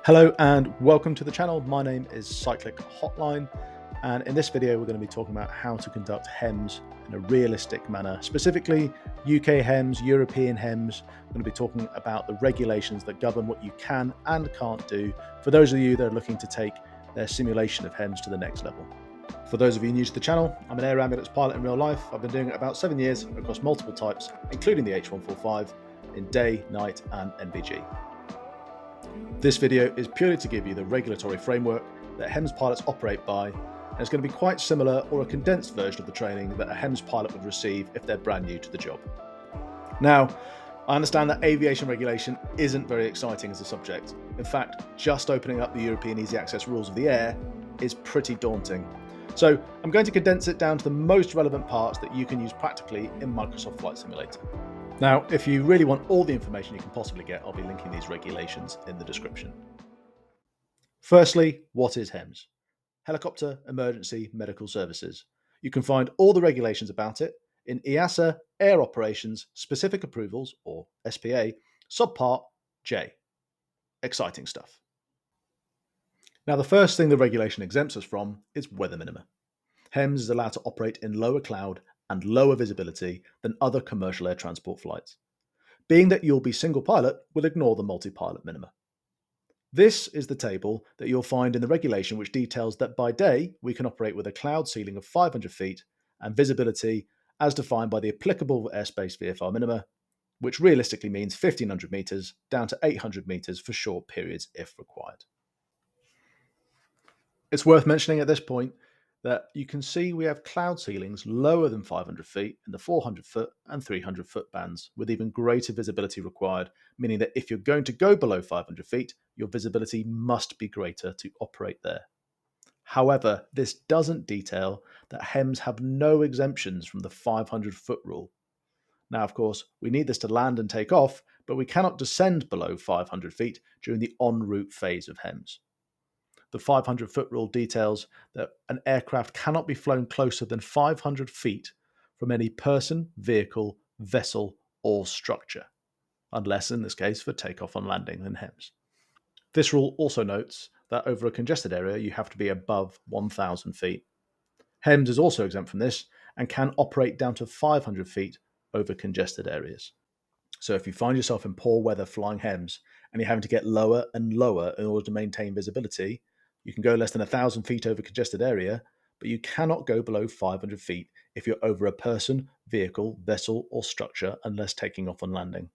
Hello and welcome to the channel. My name is Cyclic Hotline, and in this video we're going to be talking about how to conduct HEMS in a realistic manner, specifically UK HEMS, European HEMS. We're going to be talking about the regulations that govern what you can and can't do for those of you that are looking to take their simulation of HEMS to the next level. For those of you new to the channel, I'm an air ambulance pilot in real life. I've been doing it about 7 years across multiple types, including the H145 in day, night and NVG. This video is purely to give you the regulatory framework that HEMS pilots operate by, and it's going to be quite similar or a condensed version of the training that a HEMS pilot would receive if they're brand new to the job. Now, I understand that aviation regulation isn't very exciting as a subject. In fact, just opening up the European Easy Access Rules of the Air is pretty daunting. So I'm going to condense it down to the most relevant parts that you can use practically in Microsoft Flight Simulator. Now, if you really want all the information you can possibly get, I'll be linking these regulations in the description. Firstly, what is HEMS? Helicopter Emergency Medical Services. You can find all the regulations about it in EASA Air Operations Specific Approvals, or SPA, Subpart J. Exciting stuff. Now, the first thing the regulation exempts us from is weather minima. HEMS is allowed to operate in lower cloud and lower visibility than other commercial air transport flights. Being that you'll be single pilot, we'll ignore the multi-pilot minima. This is the table that you'll find in the regulation which details that by day we can operate with a cloud ceiling of 500 feet and visibility as defined by the applicable airspace VFR minima, which realistically means 1500 metres down to 800 metres for short periods if required. It's worth mentioning at this point that you can see we have cloud ceilings lower than 500 feet in the 400 foot and 300 foot bands, with even greater visibility required, meaning that if you're going to go below 500 feet, your visibility must be greater to operate there. However, this doesn't detail that HEMS have no exemptions from the 500 foot rule. Now, of course, we need this to land and take off, but we cannot descend below 500 feet during the en route phase of HEMS. The 500 foot rule details that an aircraft cannot be flown closer than 500 feet from any person, vehicle, vessel, or structure, unless in this case for takeoff and landing in HEMS. This rule also notes that over a congested area you have to be above 1,000 feet. HEMS is also exempt from this and can operate down to 500 feet over congested areas. So if you find yourself in poor weather flying HEMS and you're having to get lower and lower in order to maintain visibility, you can go less than 1,000 feet over congested area, but you cannot go below 500 feet if you're over a person, vehicle, vessel, or structure unless taking off and landing.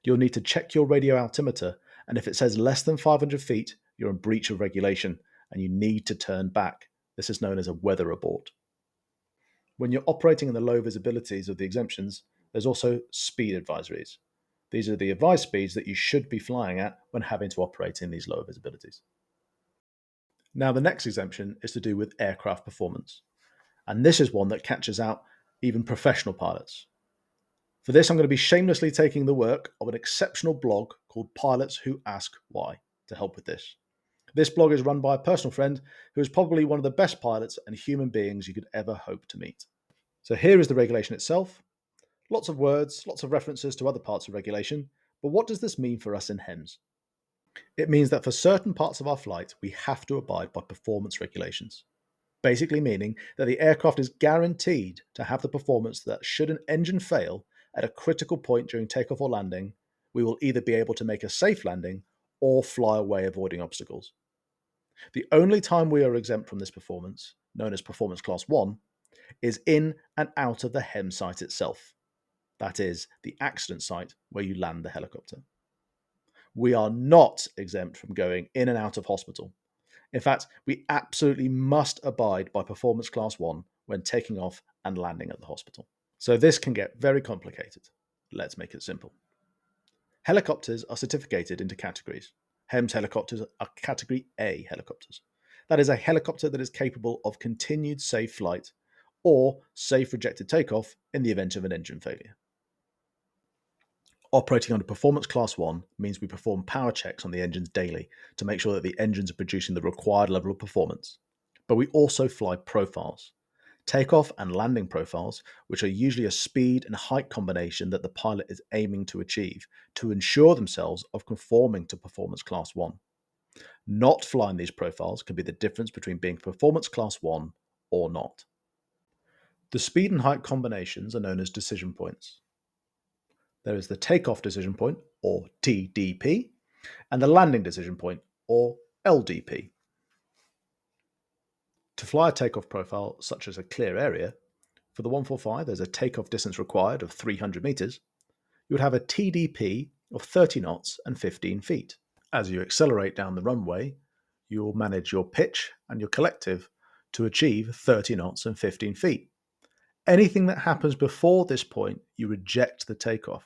You'll need to check your radio altimeter, and if it says less than 500 feet, you're in breach of regulation and you need to turn back. This is known as a weather abort. When you're operating in the low visibilities of the exemptions, there's also speed advisories. These are the advised speeds that you should be flying at when having to operate in these lower visibilities. Now, the next exemption is to do with aircraft performance, and this is one that catches out even professional pilots. For this, I'm going to be shamelessly taking the work of an exceptional blog called Pilots Who Ask Why to help with this. This blog is run by a personal friend who is probably one of the best pilots and human beings you could ever hope to meet. So here is the regulation itself. Lots of words, lots of references to other parts of regulation, but what does this mean for us in HEMS? It means that for certain parts of our flight, we have to abide by performance regulations. Basically meaning that the aircraft is guaranteed to have the performance that should an engine fail at a critical point during takeoff or landing, we will either be able to make a safe landing or fly away avoiding obstacles. The only time we are exempt from this performance, known as Performance Class 1, is in and out of the HEMS site itself. That is, the accident site where you land the helicopter. We are not exempt from going in and out of hospital. In fact, we absolutely must abide by Performance Class 1 when taking off and landing at the hospital. So this can get very complicated. Let's make it simple. Helicopters are certificated into categories. HEMS helicopters are Category A helicopters. That is a helicopter that is capable of continued safe flight or safe rejected takeoff in the event of an engine failure. Operating under Performance Class 1 means we perform power checks on the engines daily to make sure that the engines are producing the required level of performance. But we also fly profiles. Takeoff and landing profiles, which are usually a speed and height combination that the pilot is aiming to achieve to ensure themselves of conforming to Performance Class 1. Not flying these profiles can be the difference between being performance class 1 or not. The speed and height combinations are known as decision points. There is the takeoff decision point, or TDP, and the landing decision point, or LDP. To fly a takeoff profile such as a clear area, for the 145 there's a takeoff distance required of 300 meters, you would have a TDP of 30 knots and 15 feet. As you accelerate down the runway, you will manage your pitch and your collective to achieve 30 knots and 15 feet. Anything that happens before this point, you reject the takeoff.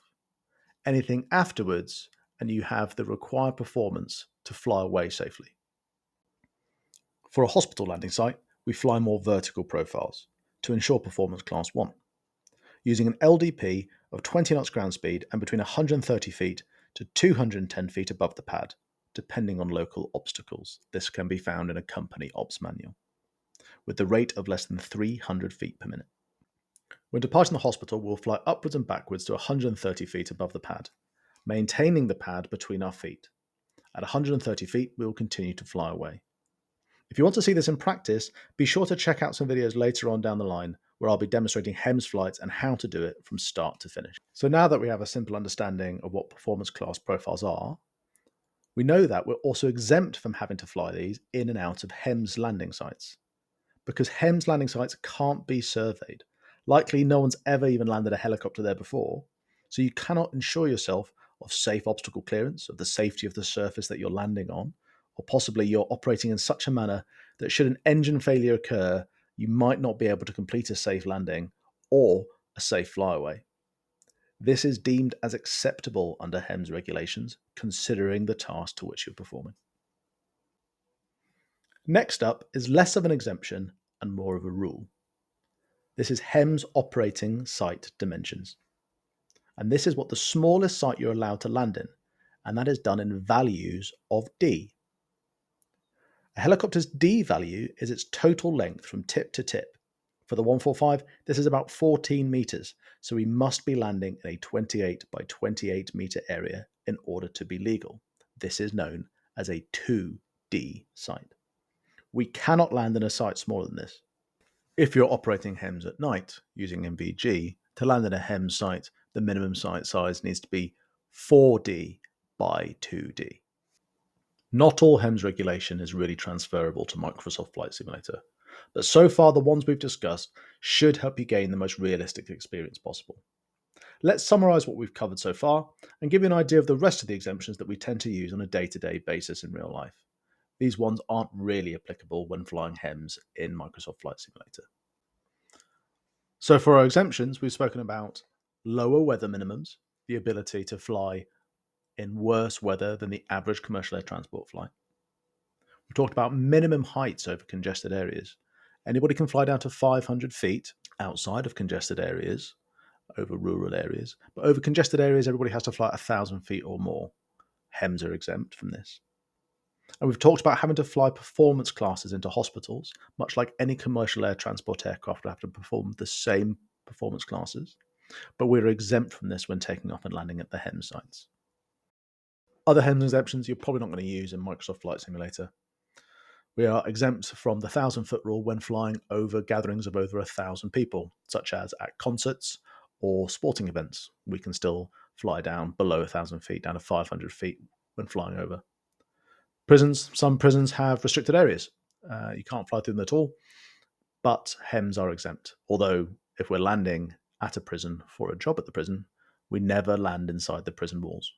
Anything afterwards, and you have the required performance to fly away safely. For a hospital landing site, we fly more vertical profiles to ensure performance class 1, using an LDP of 20 knots ground speed and between 130 feet to 210 feet above the pad, depending on local obstacles. This can be found in a company ops manual, with the rate of less than 300 feet per minute. When departing the hospital, we'll fly upwards and backwards to 130 feet above the pad, maintaining the pad between our feet. At 130 feet, we will continue to fly away. If you want to see this in practice, be sure to check out some videos later on down the line where I'll be demonstrating HEMS flights and how to do it from start to finish. So now that we have a simple understanding of what performance class profiles are, we know that we're also exempt from having to fly these in and out of HEMS landing sites, because HEMS landing sites can't be surveyed. Likely no one's ever even landed a helicopter there before, so you cannot ensure yourself of safe obstacle clearance, of the safety of the surface that you're landing on, or possibly you're operating in such a manner that should an engine failure occur, you might not be able to complete a safe landing or a safe flyaway. This is deemed as acceptable under HEMS regulations, considering the task to which you're performing. Next up is less of an exemption and more of a rule. This is HEMS operating site dimensions. And this is what the smallest site you're allowed to land in, and that is done in values of D. A helicopter's D value is its total length from tip to tip. For the 145, this is about 14 meters, so we must be landing in a 28 by 28 meter area in order to be legal. This is known as a 2D site. We cannot land in a site smaller than this. If you're operating HEMS at night using MVG, to land in a HEMS site, the minimum site size needs to be 4D by 2D. Not all HEMS regulation is really transferable to Microsoft Flight Simulator, but so far the ones we've discussed should help you gain the most realistic experience possible. Let's summarise what we've covered so far and give you an idea of the rest of the exemptions that we tend to use on a day-to-day basis in real life. These ones aren't really applicable when flying HEMS in Microsoft Flight Simulator. So for our exemptions, we've spoken about lower weather minimums, the ability to fly in worse weather than the average commercial air transport flight. We've talked about minimum heights over congested areas. Anybody can fly down to 500 feet outside of congested areas, over rural areas, but over congested areas, everybody has to fly 1,000 feet or more. HEMS are exempt from this. And we've talked about having to fly performance classes into hospitals, much like any commercial air transport aircraft would have to perform the same performance classes, but we're exempt from this when taking off and landing at the HEMS sites. Other HEMS exemptions you're probably not going to use in Microsoft Flight Simulator. We are exempt from the 1,000-foot rule when flying over gatherings of over 1,000 people, such as at concerts or sporting events. We can still fly down below 1,000 feet, down to 500 feet when flying over. Prisons, some prisons have restricted areas. You can't fly through them at all, but HEMS are exempt. Although if we're landing at a prison for a job at the prison, we never land inside the prison walls.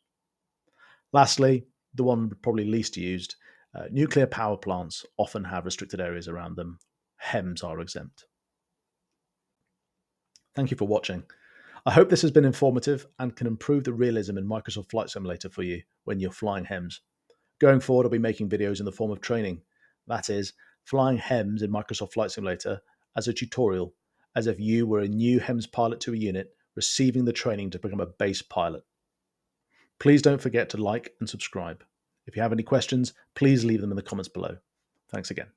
Lastly, the one probably least used, nuclear power plants often have restricted areas around them. HEMS are exempt. Thank you for watching. I hope this has been informative and can improve the realism in Microsoft Flight Simulator for you when you're flying HEMS. Going forward, I'll be making videos in the form of training. That is, flying HEMS in Microsoft Flight Simulator as a tutorial, as if you were a new HEMS pilot to a unit receiving the training to become a base pilot. Please don't forget to like and subscribe. If you have any questions, please leave them in the comments below. Thanks again.